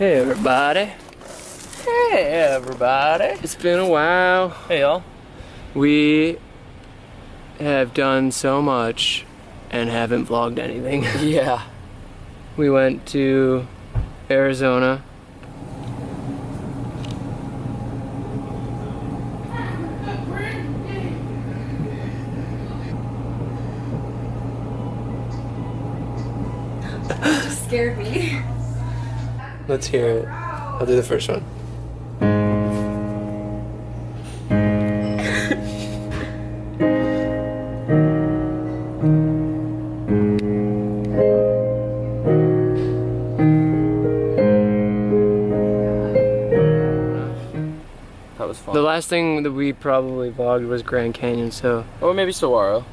Hey everybody. Hey everybody. It's been a while. Hey y'all. We have done so much and haven't vlogged anything. Yeah. We went to Arizona. Just scared me. Let's hear it. I'll do the first one. That was fun. The last thing that we probably vlogged was Grand Canyon, so. Or maybe Saguaro.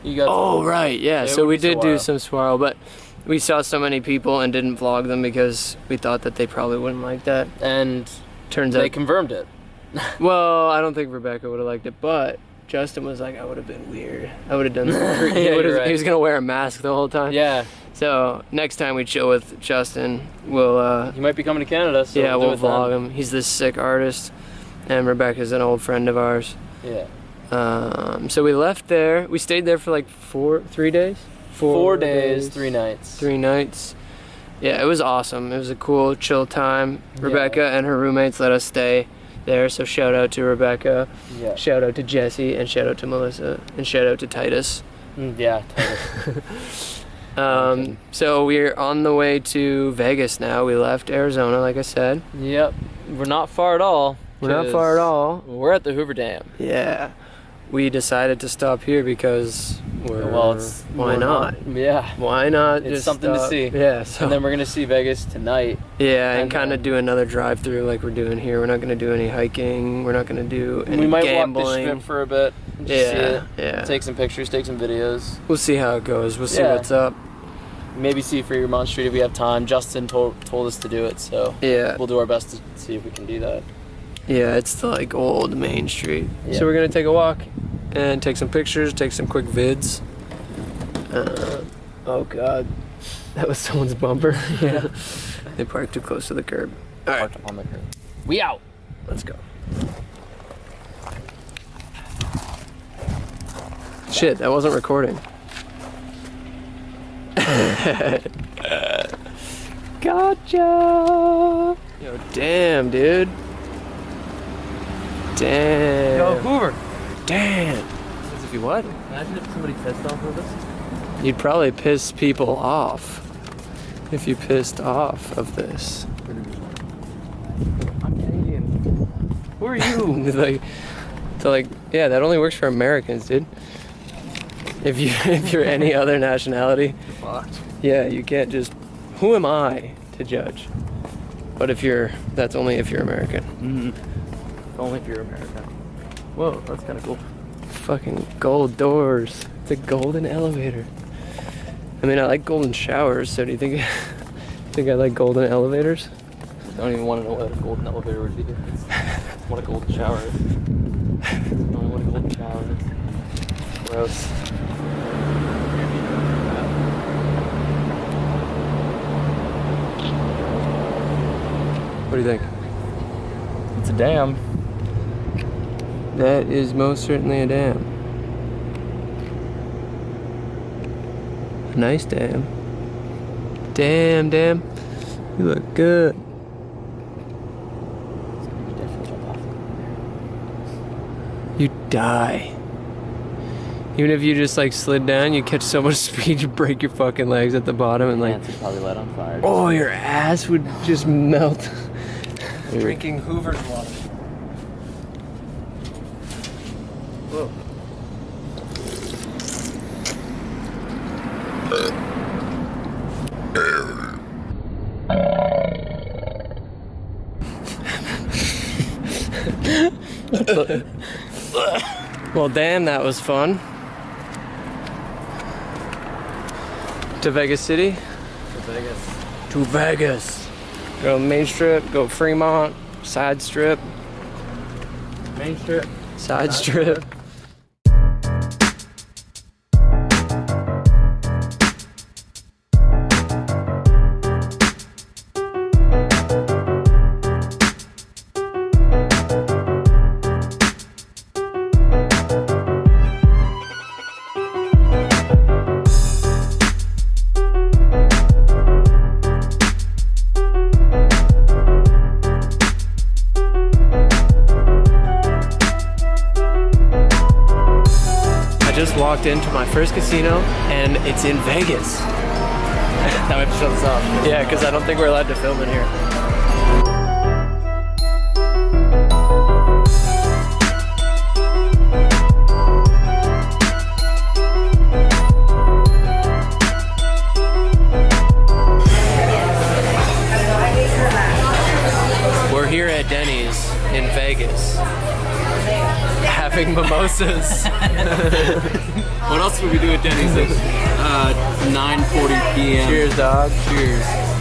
You got. Oh, right, yeah. It So would we be did do Saguaro. some swirl, but we saw so many people and didn't vlog them because we thought that they probably wouldn't like that. And Turns they out, confirmed it. well, I don't think Rebecca would have liked it, but Justin was like, I would have been weird. I would have done Yeah, he you're right. was gonna wear a mask the whole time. Yeah. So next time we chill with Justin, we'll He might be coming to Canada, so yeah, we'll do it then. vlog him. He's this sick artist, and Rebecca's an old friend of ours. Yeah. So we left there. We stayed there for like 3 days. 4 days, 3 nights. 3 nights. Yeah, it was awesome. It was a cool, chill time. Rebecca and her roommates let us stay there, so shout out to Rebecca, Yeah. shout out to Jesse, and shout out to Melissa, and shout out to Titus. Yeah. Totally. So we're on the way to Vegas now. We left Arizona, like I said. Yep. We're not far at all. We're not far at all. We're at the Hoover Dam. Yeah. We decided to stop here because why not? Yeah. Why not It's just something to stop? see. Yeah, so And then we're gonna see Vegas tonight. yeah, and and kind of then- do another drive-through like we're doing here. We're not going to do any hiking. We're not going to do any We might gambling. walk the strip for a bit. Just see Yeah, it. yeah. Take some pictures, take some videos. We'll see how it goes. We'll see Yeah. what's up. Maybe see Fremont Street if we have time. Justin told us to do it, so Yeah, we'll do our best to see if we can do that. yeah. It's the like old Main Street. Yeah. So we're gonna take a walk and take some pictures, take some quick vids. Oh God, that was someone's bumper. Yeah, they parked too close to the curb. All right, Parked up on the curb. We out. let's go. Shit, that wasn't recording. Gotcha! Yo, damn, dude. Damn. Yo, Hoover. Damn. As if you what? Imagine if somebody pissed off with us. You'd probably piss people off if you pissed off of this. I'm Canadian. Who are you? Yeah, that only works for Americans, dude. If you're any other nationality, Fucked. yeah, you can't just. Who am I to judge? But that's only if you're American. Mm-hmm. Only if you're American. Whoa, that's kind of cool. Fucking gold doors. It's a golden elevator. I mean, I like golden showers. So do you think I like golden elevators? I don't even want to know what a golden elevator would be. It's what a golden shower is. I don't know what a golden shower is. Gross. What do you think? It's a dam. That is most certainly a dam. A nice dam. Damn, dam. You look good. You die. Even if you just like slid down, you catch so much speed, you break your fucking legs at the bottom and like, Pants would probably light on fire. oh, your ass would just melt. Drinking Hoover's water. Whoa. Well, damn, that was fun. To Vegas City? To Vegas. To Vegas. Go Main Strip, go Fremont, side strip. Main Strip. Side strip. walked into my first casino, and it's in Vegas. Now we have to shut this off. Yeah, because I don't think we're allowed to film in here. We're here at Denny's in Vegas, having mimosas. What else would we do at Denny's at 9:40 p.m.? Cheers, dog. Cheers.